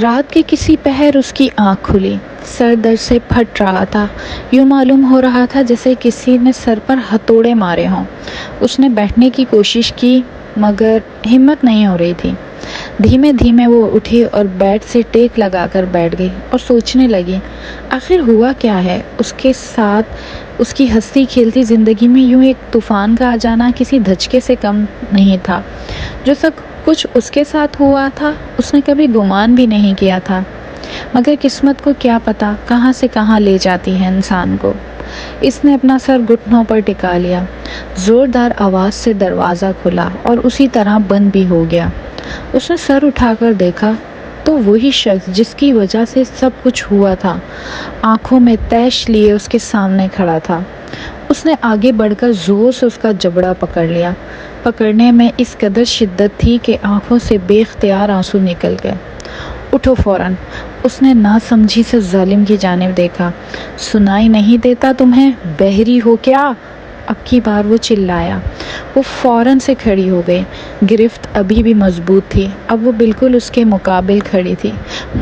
رات کے کسی پہر اس کی آنکھ کھلی، سر درد سے پھٹ رہا تھا، یوں معلوم ہو رہا تھا جیسے کسی نے سر پر ہتھوڑے مارے ہوں۔ اس نے بیٹھنے کی کوشش کی مگر ہمت نہیں ہو رہی تھی۔ دھیمے دھیمے وہ اٹھی اور بیڈ سے ٹیک لگا کر بیٹھ گئی اور سوچنے لگی، آخر ہوا کیا ہے؟ اس کے ساتھ اس کی ہنستی کھیلتی زندگی میں یوں ایک طوفان کا آ جانا کسی دھچکے سے کم نہیں تھا۔ جو سب کچھ اس کے ساتھ ہوا تھا اس نے کبھی گمان بھی نہیں کیا تھا، مگر قسمت کو کیا پتا کہاں سے کہاں لے جاتی ہے انسان کو۔ اس نے اپنا سر گھٹنوں پر ٹکا لیا، زوردار آواز سے دروازہ کھلا اور اسی طرح بند بھی ہو گیا۔ اس نے سر اٹھا کر دیکھا تو وہی شخص جس کی وجہ سے سب کچھ ہوا تھا آنکھوں میں تیش لیے اس کے سامنے کھڑا تھا۔ اس نے آگے بڑھ کر زور سے اس کا جبڑا پکڑ لیا۔ پکڑنے میں اس قدر شدت تھی کہ آنکھوں سے بے اختیار آنسو نکل گئے۔ اٹھو فوراً، اس نے ناسمجھی سے ظالم کی جانب دیکھا۔ سنائی نہیں دیتا تمہیں؟ بہری ہو کیا؟ اب کی بار وہ چلایا۔ وہ فوراً سے کھڑی ہو گئی۔ گرفت ابھی بھی مضبوط تھی، اب وہ بالکل اس کے مقابل کھڑی تھی۔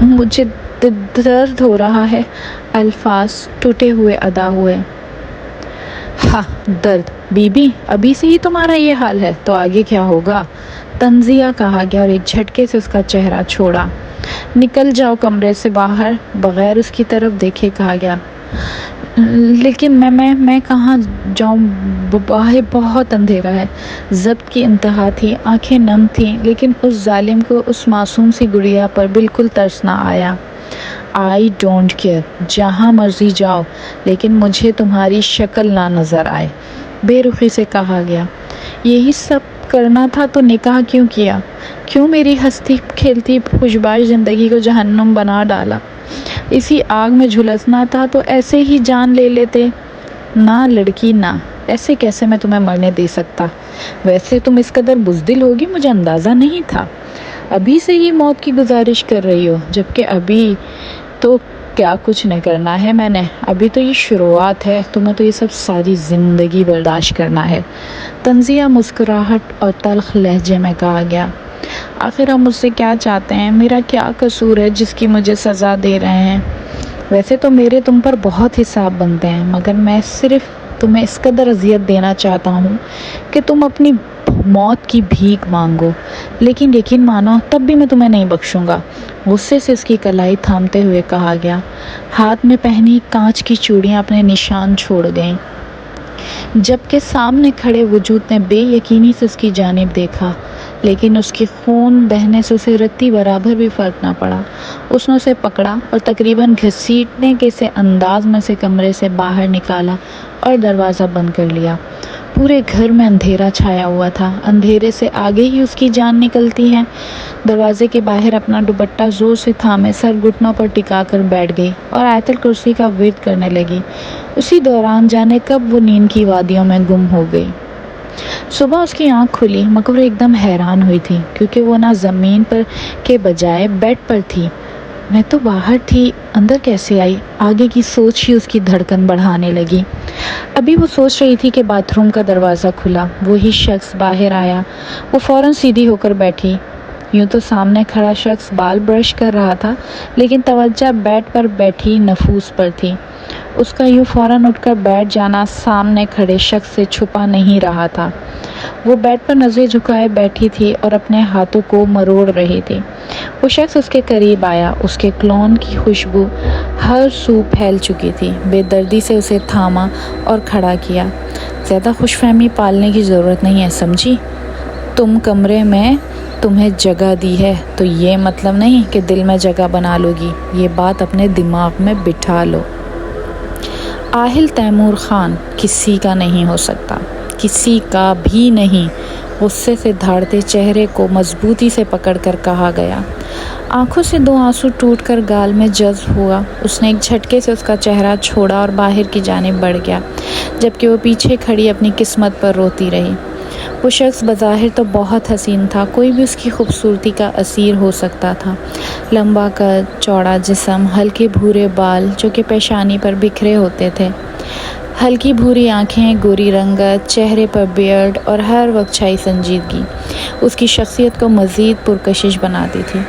مجھے درد ہو رہا ہے، الفاظ ٹوٹے ہوئے ادا ہوئے۔ ہاں درد؟ بی بی ابھی سے ہی تمہارا یہ حال ہے تو آگے کیا ہوگا؟ تنزیہ کہا گیا اور ایک جھٹکے سے اس کا چہرہ چھوڑا۔ نکل جاؤ کمرے سے باہر، بغیر اس کی طرف دیکھے کہا گیا۔ لیکن میں کہاں جاؤں؟ باہر بہت اندھیرا ہے۔ ضبط کی انتہا تھی، آنکھیں نم تھیں، لیکن اس ظالم کو اس معصوم سی گڑیا پر بالکل ترس نہ آیا۔ آئی ڈونٹ کیئر، جہاں مرضی جاؤ، لیکن مجھے تمہاری شکل نہ نظر آئے، بے رخی سے کہا گیا۔ یہی سب کرنا تھا تو نکاح کیوں کیا؟ کیوں میری ہنستی کھیلتی خوشباش زندگی کو جہنم بنا ڈالا؟ اسی آگ میں جھلسنا تھا تو ایسے ہی جان لے لیتے۔ نہ لڑکی نہ، ایسے کیسے میں تمہیں مرنے دے سکتا؟ ویسے تم اس قدر بزدل ہوگی مجھے اندازہ نہیں تھا۔ ابھی سے ہی موت کی گزارش کر رہی ہو، جبکہ ابھی تو کیا کچھ نہیں کرنا ہے میں نے، ابھی تو یہ شروعات ہے، تمہیں تو یہ سب ساری زندگی برداشت کرنا ہے۔ تنزیہ مسکراہٹ اور تلخ لہجے میں کہا گیا۔ آخر آپ مجھ سے کیا چاہتے ہیں؟ میرا کیا قصور ہے جس کی مجھے سزا دے رہے ہیں؟ ویسے تو میرے تم پر بہت حساب بنتے ہیں، مگر میں صرف تمہیں اس قدر اذیت دینا چاہتا ہوں کہ تم اپنی موت کی بھیک مانگو، لیکن یقین مانو تب بھی میں تمہیں نہیں بخشوں گا۔ غصے سے اس کی کلائی تھامتے ہوئے کہا گیا۔ ہاتھ میں پہنی کانچ کی چوڑیاں اپنے نشان چھوڑ گئیں، جبکہ سامنے کھڑے وجود نے بے یقینی سے اس کی جانب دیکھا، لیکن اس کی خون بہنے سے اسے رتی برابر بھی فرق نہ پڑا۔ اس نے اسے پکڑا اور تقریباً گھسیٹنے کے سے انداز میں سے کمرے سے باہر نکالا اور دروازہ بند کر لیا۔ پورے گھر میں اندھیرا چھایا ہوا تھا، اندھیرے سے آگے ہی اس کی جان نکلتی ہے۔ دروازے کے باہر اپنا دوپٹہ زور سے تھامے سر گھٹنوں پر ٹکا کر بیٹھ گئی اور آیت الکرسی کا ورد کرنے لگی۔ اسی دوران جانے کب وہ نیند کی وادیوں میں گم ہو گئی۔ صبح اس کی آنکھ کھلی مگر وہ ایک دم حیران ہوئی تھی، کیونکہ وہ نہ زمین پر کے بجائے بیڈ پر تھی۔ میں تو باہر تھی، اندر کیسے آئی؟ آگے کی سوچ ہی اس کی دھڑکن بڑھانے لگی۔ ابھی وہ سوچ رہی تھی کہ باتھ روم کا دروازہ کھلا، وہی شخص باہر آیا۔ وہ فوراً سیدھی ہو کر بیٹھی۔ یوں تو سامنے کھڑا شخص بال برش کر رہا تھا، لیکن توجہ بیڈ پر بیٹھی نفوس پر تھی۔ اس کا یوں فوراً اٹھ کر بیٹھ جانا سامنے کھڑے شخص سے چھپا نہیں رہا تھا۔ وہ بیڈ پر نظریں جھکائے بیٹھی تھی اور اپنے ہاتھوں کو مروڑ رہی تھی۔ وہ شخص اس کے قریب آیا، اس کے کولون کی خوشبو ہر سو پھیل چکی تھی۔ بے دردی سے اسے تھاما اور کھڑا کیا۔ زیادہ خوش فہمی پالنے کی ضرورت نہیں ہے، سمجھی؟ تم کمرے میں تمہیں جگہ دی ہے تو یہ مطلب نہیں کہ دل میں جگہ بنا لو گی، یہ بات اپنے دماغ میں بٹھا لو۔ آہل تیمور خان کسی کا نہیں ہو سکتا، کسی کا بھی نہیں، غصے سے دھاڑتے چہرے کو مضبوطی سے پکڑ کر کہا گیا۔ آنکھوں سے دو آنسو ٹوٹ کر گال میں جذب ہوا۔ اس نے ایک جھٹکے سے اس کا چہرہ چھوڑا اور باہر کی جانب بڑھ گیا، جبکہ وہ پیچھے کھڑی اپنی قسمت پر روتی رہی۔ وہ شخص بظاہر تو بہت حسین تھا، کوئی بھی اس کی خوبصورتی کا اسیر ہو سکتا تھا۔ لمبا قد، چوڑا جسم، ہلکے بھورے بال جو کہ پیشانی پر بکھرے ہوتے تھے، ہلکی بھوری آنکھیں، گوری رنگت، چہرے پر بیئرڈ اور ہر وقت چھائی سنجیدگی اس کی شخصیت کو مزید پرکشش بناتی تھی۔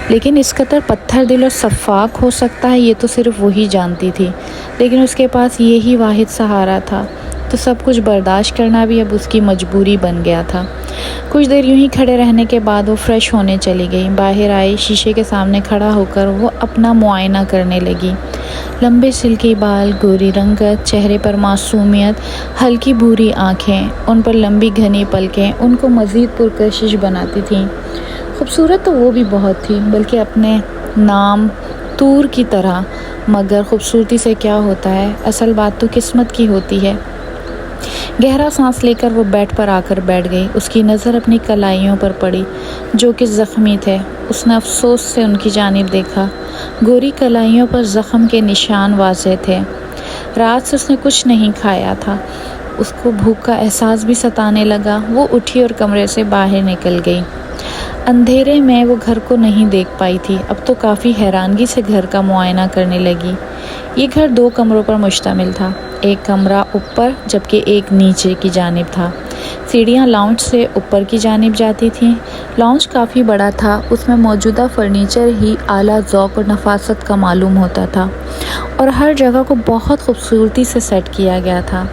لیکن اس قدر پتھر دل اور شفاف ہو سکتا ہے یہ تو صرف وہی جانتی تھی، لیکن اس کے پاس یہی واحد سہارا تھا، تو سب کچھ برداشت کرنا بھی اب اس کی مجبوری بن گیا تھا۔ کچھ دیر یوں ہی کھڑے رہنے کے بعد وہ فریش ہونے چلی گئی۔ باہر آئی، شیشے کے سامنے کھڑا ہو کر وہ اپنا معائنہ کرنے لگی۔ لمبے سلکی بال، گوری رنگت، چہرے پر معصومیت، ہلکی بھوری آنکھیں، ان پر لمبی گھنی پلکیں ان کو مزید پرکشش بناتی تھیں۔ خوبصورت تو وہ بھی بہت تھی، بلکہ اپنے نام طور کی طرح۔ مگر خوبصورتی سے کیا ہوتا ہے، اصل بات تو قسمت کی ہوتی ہے۔ گہرا سانس لے کر وہ بیڈ پر آ کر بیٹھ گئی۔ اس کی نظر اپنی کلائیوں پر پڑی جو کہ زخمی تھے۔ اس نے افسوس سے ان کی جانب دیکھا۔ گوری کلائیوں پر زخم کے نشان واضح تھے۔ رات سے اس نے کچھ نہیں کھایا تھا۔ اس کو بھوک کا احساس بھی ستانے لگا۔ وہ اٹھی اور کمرے سے باہر نکل گئی۔ اندھیرے میں وہ گھر کو نہیں دیکھ پائی تھی، اب تو کافی حیرانگی سے گھر کا معائنہ کرنے لگی۔ یہ گھر 2 کمروں پر مشتمل تھا، ایک کمرہ اوپر جبکہ ایک نیچے کی جانب تھا۔ سیڑھیاں لاؤنج سے اوپر کی جانب جاتی تھیں۔ لاؤنج کافی بڑا تھا، اس میں موجودہ فرنیچر ہی اعلیٰ ذوق اور نفاست کا معلوم ہوتا تھا اور ہر جگہ کو بہت خوبصورتی سے سیٹ کیا گیا تھا۔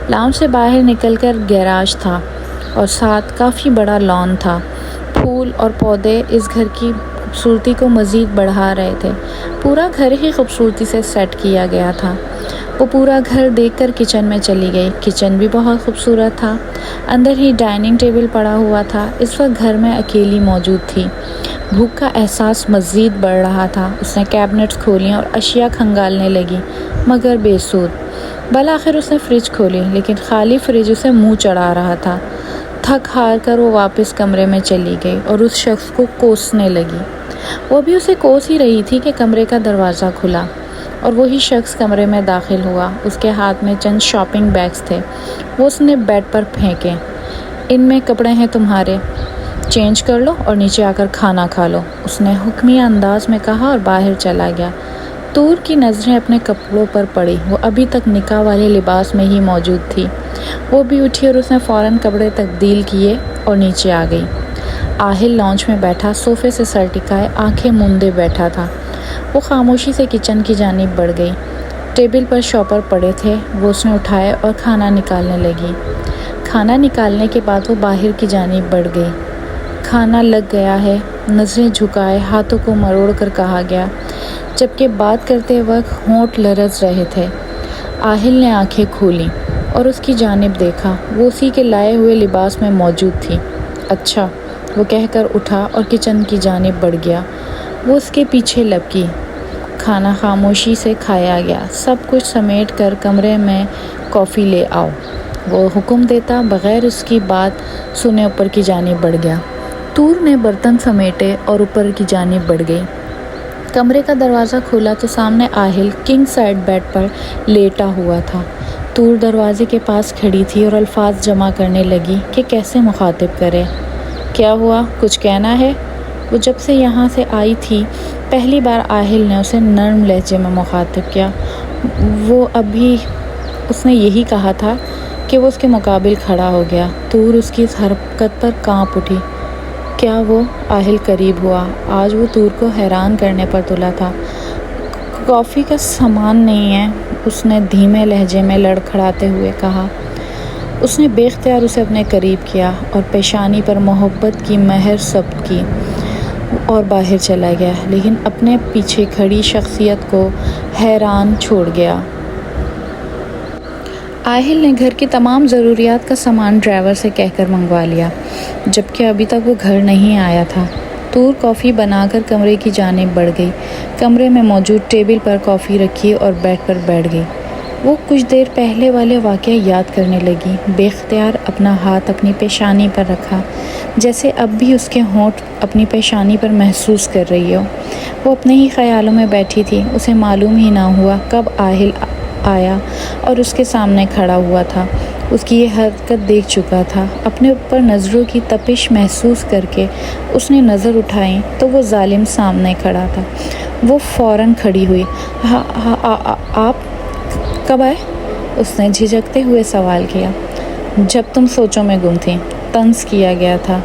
لاؤنج سے باہر نکل کر گیراج تھا اور ساتھ کافی بڑا لان تھا۔ پھول اور پودے اس گھر کی خوبصورتی کو مزید بڑھا رہے تھے۔ پورا گھر ہی خوبصورتی سے سیٹ کیا گیا تھا۔ وہ پورا گھر دیکھ کر کچن میں چلی گئی۔ کچن بھی بہت خوبصورت تھا۔ اندر ہی ڈائننگ ٹیبل پڑا ہوا تھا۔ اس وقت گھر میں اکیلی موجود تھی۔ بھوک کا احساس مزید بڑھ رہا تھا۔ اس نے کیبنٹس کھولیں اور اشیاء کھنگالنے لگی، مگر بے سود۔ بالآخر اس نے فریج کھولی، لیکن خالی فریج اسے منہ چڑھا رہا تھا۔ تھک ہار کر وہ واپس کمرے میں چلی گئی اور اس شخص کو کوسنے لگی۔ وہ بھی اسے کوس ہی رہی تھی کہ کمرے کا دروازہ کھلا اور وہی شخص کمرے میں داخل ہوا۔ اس کے ہاتھ میں چند شاپنگ بیگز تھے، وہ اس نے بیڈ پر پھینکے۔ ان میں کپڑے ہیں تمہارے، چینج کر لو اور نیچے آ کر کھانا کھا لو، اس نے حکمی انداز میں کہا اور باہر چلا گیا۔ طور کی نظریں اپنے کپڑوں پر پڑی، وہ ابھی تک نکاح والے لباس میں ہی موجود تھی۔ وہ بھی اٹھی اور اس نے فوراً کپڑے تبدیل کیے اور نیچے آ گئی۔ آہل لاؤنج میں بیٹھا صوفے سے سر ٹکائے آنکھیں موندے بیٹھا تھا۔ وہ خاموشی سے کچن کی جانب بڑھ گئی۔ ٹیبل پر شاپر پڑے تھے، وہ اس نے اٹھائے اور کھانا نکالنے لگی۔ کھانا نکالنے کے بعد وہ باہر کی جانب بڑھ گئی۔ کھانا لگ گیا ہے، نظریں جھکائے ہاتھوں کو مروڑ کر کہا گیا، جبکہ بات کرتے وقت ہونٹ لرز رہے تھے۔ آہل نے آنکھیں کھولیں اور اس کی جانب دیکھا۔ وہ اسی کے لائے ہوئے لباس میں موجود تھی۔ اچھا، وہ کہہ کر اٹھا اور کچن کی جانب بڑھ گیا۔ وہ اس کے پیچھے لپکی۔ کھانا خاموشی سے کھایا گیا۔ سب کچھ سمیٹ کر کمرے میں کافی لے آؤ، وہ حکم دیتا بغیر اس کی بات سنے اوپر کی جانب بڑھ گیا۔ طور نے برتن سمیٹے اور اوپر کی جانب بڑھ گئی۔ کمرے کا دروازہ کھولا تو سامنے آہل کنگ سائیڈ بیڈ پر لیٹا ہوا تھا۔ طور دروازے کے پاس کھڑی تھی اور الفاظ جمع کرنے لگی کہ کیسے مخاطب کرے۔ کیا ہوا، کچھ کہنا ہے؟ وہ جب سے یہاں سے آئی تھی پہلی بار آہل نے اسے نرم لہجے میں مخاطب کیا۔ وہ ابھی اس نے یہی کہا تھا کہ وہ اس کے مقابل کھڑا ہو گیا۔ طور اس کی اس حرکت پر کانپ اٹھی۔ کیا وہ؟ آہل قریب ہوا۔ آج وہ طور کو حیران کرنے پر تلا تھا۔ کافی کا سامان نہیں ہے، اس نے دھیمے لہجے میں لڑکھڑاتے ہوئے کہا۔ اس نے بے اختیار اسے اپنے قریب کیا اور پیشانی پر محبت کی مہر ثبت کی اور باہر چلا گیا، لیکن اپنے پیچھے کھڑی شخصیت کو حیران چھوڑ گیا۔ آہل نے گھر کی تمام ضروریات کا سامان ڈرائیور سے کہہ کر منگوا لیا، جبکہ ابھی تک وہ گھر نہیں آیا تھا۔ طور کافی بنا کر کمرے کی جانب بڑھ گئی۔ کمرے میں موجود ٹیبل پر کافی رکھی اور بیڈ پر بیٹھ گئی۔ وہ کچھ دیر پہلے والے واقعہ یاد کرنے لگی۔ بے اختیار اپنا ہاتھ اپنی پیشانی پر رکھا، جیسے اب بھی اس کے ہونٹ اپنی پیشانی پر محسوس کر رہی ہو۔ وہ اپنے ہی خیالوں میں بیٹھی تھی۔ اسے معلوم ہی نہ ہوا کب آہل آیا اور اس کے سامنے کھڑا ہوا تھا۔ اس کی یہ حرکت دیکھ چکا تھا۔ اپنے اوپر نظروں کی تپش محسوس کر کے اس نے نظر اٹھائی تو وہ ظالم سامنے کھڑا تھا۔ وہ فوراً کھڑی ہوئی۔ آپ کب آئے؟ اس نے جھجکتے ہوئے سوال کیا۔ جب تم سوچوں میں گم تھی، طنز کیا گیا تھا۔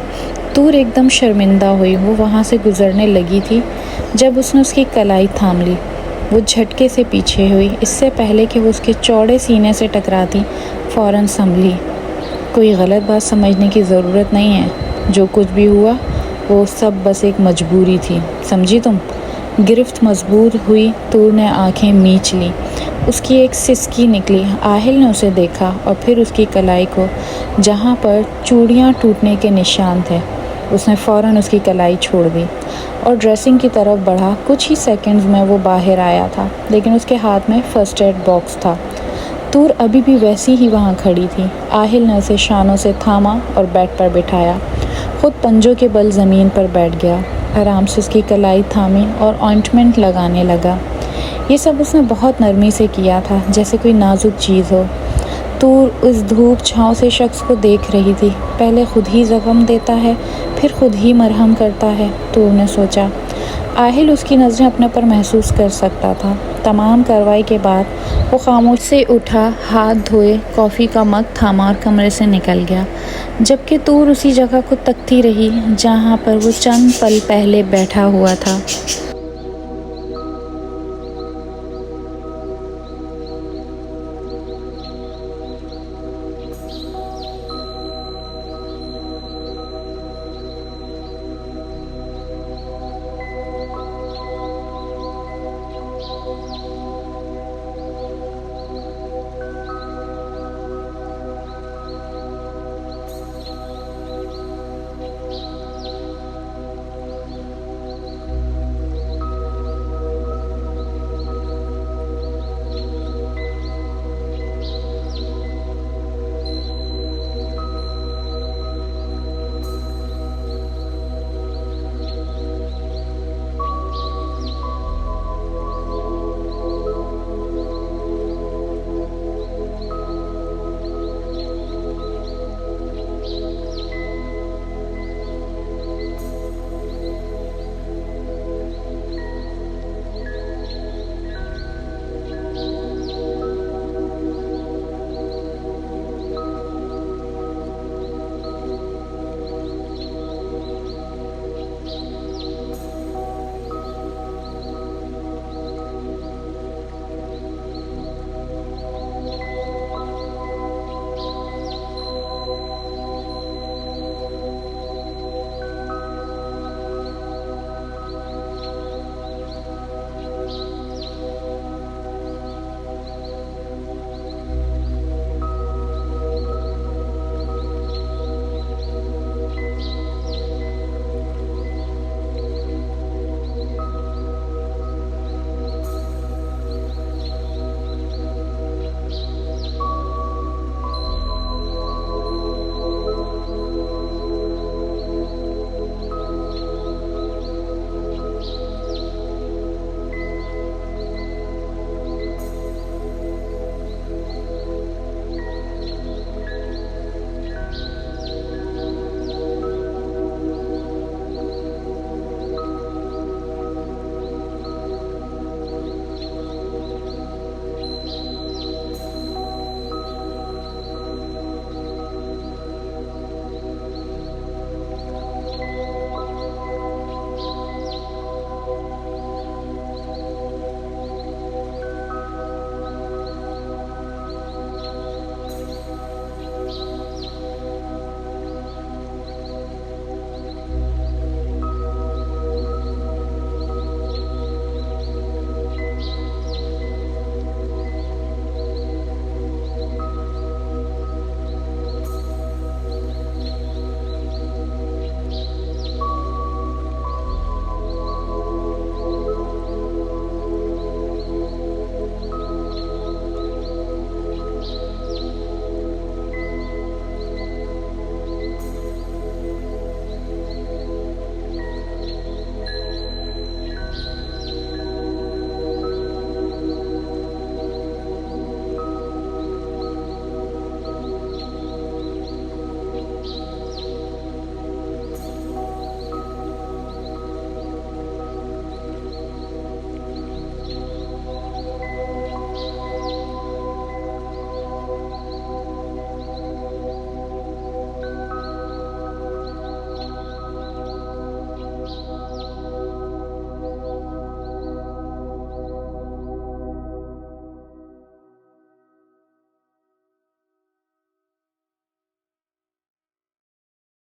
تور ایک دم شرمندہ ہوئی۔ وہ وہاں سے گزرنے لگی تھی جب اس نے اس کی کلائی تھام لی۔ وہ جھٹکے سے پیچھے ہوئی۔ اس سے پہلے کہ وہ اس کے چوڑے سینے سے ٹکراتی، فوراً سنبھلی۔ کوئی غلط بات سمجھنے کی ضرورت نہیں ہے۔ جو کچھ بھی ہوا وہ سب بس ایک مجبوری تھی، سمجھی تم؟ گرفت مضبوط ہوئی۔ تور نے آنکھیں میچ لیں۔ اس کی ایک سسکی نکلی۔ آہل نے اسے دیکھا اور پھر اس کی کلائی کو، جہاں پر چوڑیاں ٹوٹنے کے نشان تھے۔ اس نے فوراً اس کی کلائی چھوڑ دی اور ڈریسنگ کی طرف بڑھا۔ کچھ ہی سیکنڈز میں وہ باہر آیا تھا، لیکن اس کے ہاتھ میں فرسٹ ایڈ باکس تھا۔ تور ابھی بھی ویسی ہی وہاں کھڑی تھی۔ آہل نے اسے شانوں سے تھاما اور بیڈ پر بٹھایا، خود پنجوں کے بل زمین پر بیٹھ گیا۔ آرام سے اس کی کلائی تھامی اور آئنٹمنٹ لگانے لگا۔ یہ سب اس نے بہت نرمی سے کیا تھا، جیسے کوئی نازک چیز ہو۔ تور اس دھوپ چھاؤں سے شخص کو دیکھ رہی تھی۔ پہلے خود ہی زخم دیتا ہے، پھر خود ہی مرہم کرتا ہے، تور نے سوچا۔ آہل اس کی نظریں اپنے پر محسوس کر سکتا تھا۔ تمام کارروائی کے بعد وہ خاموش سے اٹھا، ہاتھ دھوئے، کافی کا مگ تھاما اور کمرے سے نکل گیا، جبکہ تور اسی جگہ کو تکتی رہی جہاں پر وہ چند پل پہلے بیٹھا ہوا تھا۔